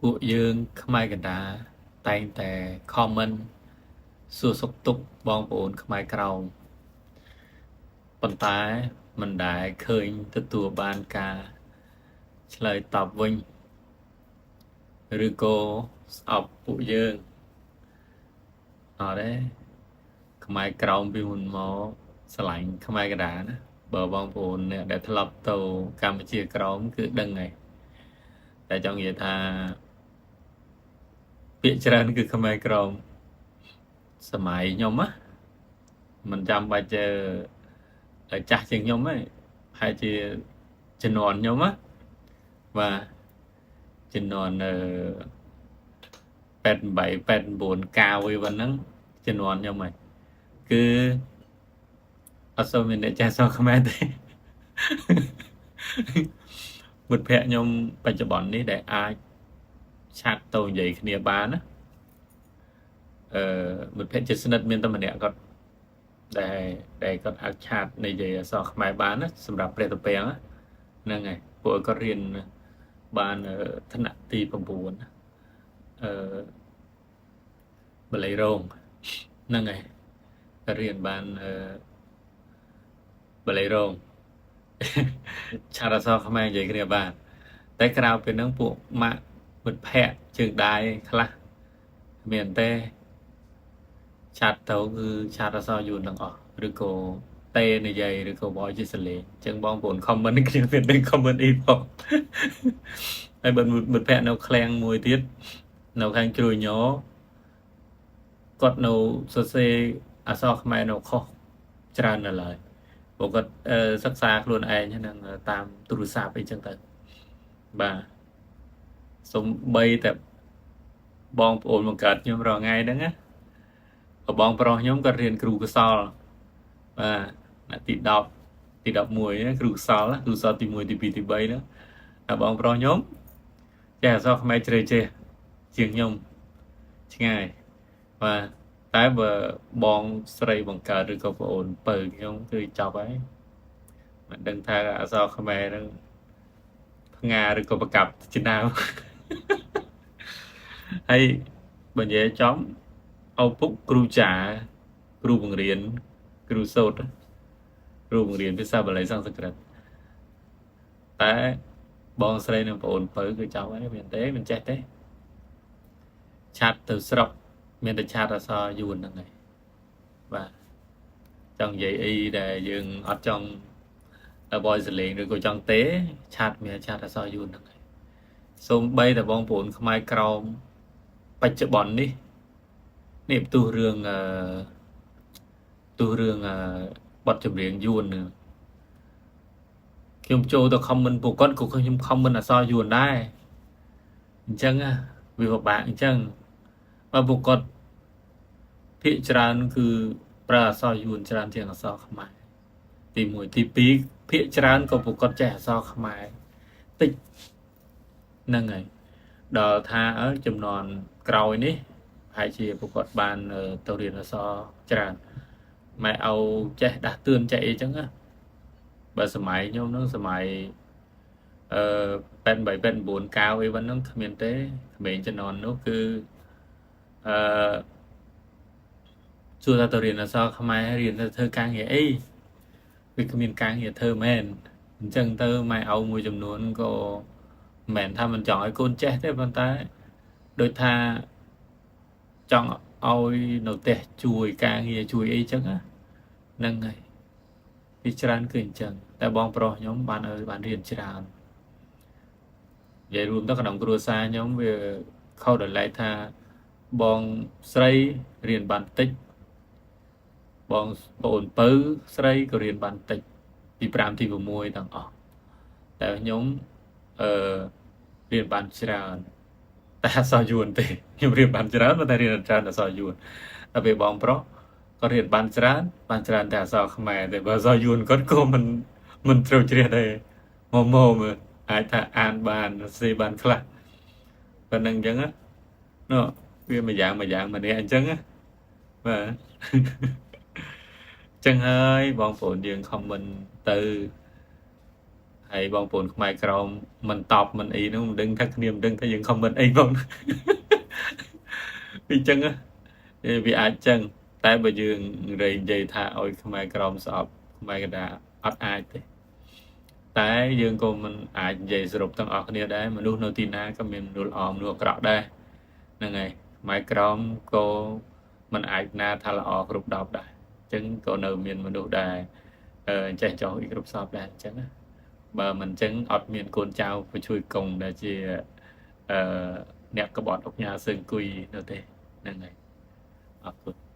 ពួកយើងខ្មែរកណ្ដាលតែងតែ comment សួរសុខទុក្ខបងប្អូនខ្មែរក្រោមប៉ុន្តែមិនដែលឃើញទទួលបានការឆ្លើយតបវិញឬក៏ស្អប់ពួកយើងអត់ទេខ្មែរក្រោមពីមុនមកស្រឡាញ់ខ្មែរកណ្ដាលណាបើបងប្អូនអ្នកដែលធ្លាប់ទៅកម្ពុជាក្រោមគឺដឹងហើយតែចង់និយាយថាពាក្យច្រើនគឺខ្មែរក្រោមសម័យខ្ញុំណាមិនចាំបាច់ចាស់ជាងខ្ញុំទេហើយជាជំនាន់ខ្ញុំណាបាទជំនាន់88 89កាវវិញហ្នឹងជំនាន់ខ្ញុំហើយគឺអត់សូវមានអ្នកចាស់សរខ្មែរទេមិត្តភ័ក្ដិខ្ញុំបច្ចុប្បន្ននេះដែលអាចឆាតទៅនិយាយគ្នាបានណាមិត្តភ័ក្ដិជិតស្និទ្ធមានតែម្នាក់គាត់ដែលគាត់អាចឆាតនិយាយអក្សរខ្មែរបានណាសម្រាប់ព្រះតពាំងហ្នឹងហើយពួកគាត់រៀនបានថ្នាក់ទី9បល័យរងហ្នឹងហើយគាត់រៀនបានបល័យរងឆាតអក្សរខ្មែរនិយាយគ្នាបានតែក្រៅពីហ្នឹងពួកម៉ាក់មិត្តភ័ក្ដិជើងដាយខ្លះមានតែឆាតទៅគឺឆាតអក្សរយួនទាំងអស់ឬក៏តេនិយាយឬក៏បយជាសលេងអញ្ចឹងបងប្អូន comment គ្នាមានតែ comment អីផងហើយបើមិត្តភ័ក្ដិនៅឃ្លាំងមួយទៀតនៅខាងជ្រួយញ័រគាត់នៅសរសេរអក្សរខ្មែរនៅខុសច្រើននៅឡើយព្រោះគាត់សិក្សាខ្លួនឯងហ្នឹងតាមទូរស័ព្ទអីចឹងទៅបាទសំបីតែបងប្អូនបង្កើតខ្ញុំរាល់ថ្ងៃហ្នឹងណាបងប្រុសខ្ញុំក៏រៀនគ្រូកសលបាទទី10ទី11គ្រូកសលគ្រូសលទី1ទី2ទី3ហ្នឹងតែបងប្រុសខ្ញុំចេះអក្សរខ្មែរជ្រៅចេះជាងខ្ញុំឆ្ងាយបាទតែបើបងស្រីបង្កើតឬក៏ប្អូនពៅខ្ញុំគឺចប់ហើយមិនដឹងថាអក្សរខ្មែរហ្នឹងផ្ងាឬក៏ប្រកាប់ជាដើមហើយបើនិយាយចំឪពុកគ្រូចាគ្រូបង្រៀនគ្រូសូត្រគ្រូបង្រៀនភាសាបាលីសំស្ក្រឹតតែបងស្រីនិងប្អូនពៅគឺចប់ហើយមានទេមិនចេះទេឆាត់ទៅស្រុកមានតែឆាតអក្សរយួនហ្នឹងហើយបាទចង់និយាយអីដែលយើងអត់ចង់បយសលេងឬក៏ចង់ទេឆាតមានឆាតអក្សរយួនហ្នឹងហើយសូម្បីតែបងប្អូនខ្មែរក្រមបច្ចុប្បន្ននេះផ្ទុះរឿងបទចម្រៀងយួនខ្ញុំចូលទៅ comment ពួកគាត់ក៏ខ្ញុំ comment អក្សរយួនដែរអញ្ចឹងវាពិបាកអញ្ចឹងបើពួកគាត់ភាគច្រើនគឺប្រើអក្សរយួនច្រើនជាងអក្សរខ្មែរទី1ទី2ភាគច្រើនក៏ពួកគាត់ចេះអក្សរខ្មែរតិចហ្នឹងហើយដល់ថាចំនួនក្រោយនេះហើយជាពួកគាត់បានទៅរៀនអក្សរច្រើនម៉ែឪចេះដាស់តឿនចេះអីចឹងណាបើសម័យខ្ញុំហ្នឹងសម័យ88 89កាវអីវិញហ្នឹងគ្មានទេក្មេងជំនាន់នោះគឺសួរថាទៅរៀនអក្សរខ្មែររៀនទៅធ្វើការងារអីវាគ្មានការងារធ្វើមែនអញ្ចឹងទៅម៉ែឪមួយចំនួនក៏មិនមែនថាមិនចង់ឲ្យកូនចេះទេប៉ុន្តែដូចថាចង់ឲ្យនៅផ្ទះជួយការងារជួយអីចឹងហ្នឹងហើយវាច្រើនគឺអញ្ចឹងតែបងប្រុសខ្ញុំបានរៀនច្រើននិយាយរួមទៅក្នុងគ្រួសារខ្ញុំវាខុសដោយឡែកថាបងស្រីរៀនបានតិចបងប្អូនពៅស្រីក៏រៀនបានតិចទី5ទី6ទាំងអស់តែខ្ញុំរៀនបានច្រើនតែអក្សរយួនទេខ្ញុំរៀនបានច្រើនតែរៀនច្រើនអក្សរយួនតែពេលបងប្រុសក៏រៀនបានច្រើនតែអក្សរខ្មែរតែបើអក្សរយួនគាត់ក៏មិនត្រូវជ្រះដែរមកមើលអាចថាអានបានសេបានខ្លះប៉ុណ្្នឹងអញ្ចឹងណាវាមួយយ៉ាងម្នាក់អញ្ចឹងណាបាទចឹងហើយបងប្អូនយើង comment ទៅ ហើយបងប្អូនខ្មែរក្រមមិនតបមិនអីនោះមិនដឹងថាគ្នាមិនដឹងថាយើងខមមិនអីបងពីអញ្ចឹងវាអាចចឹងតែបើយើងរែងនិយាយថាឲ្យខ្មែរក្រមស្អប់ខ្មែរកណ្ដាលអត់អាចទេតែយើងក៏មិនអាចនិយាយសរុបទាំងអស់គ្នាដែរមនុស្សនៅទីណាក៏មានមនុស្សល្អមនុស្សអាក្រក់ដែរហ្នឹងហើយខ្មែរក្រមក៏មិនអាចណាថាល្អគ្រប់10ដែរអញ្ចឹងក៏នៅមានមនុស្សដែរចេះចោះគ្រប់សពដែរអញ្ចឹងណាបើមិនអញ្ចឹងអត់មានកូនចៅបញ្ជួយកុងដែលជាអ្នកក្បត់អុកញ៉ាសើងគុយនៅទេហ្នឹងហើយអរគុណ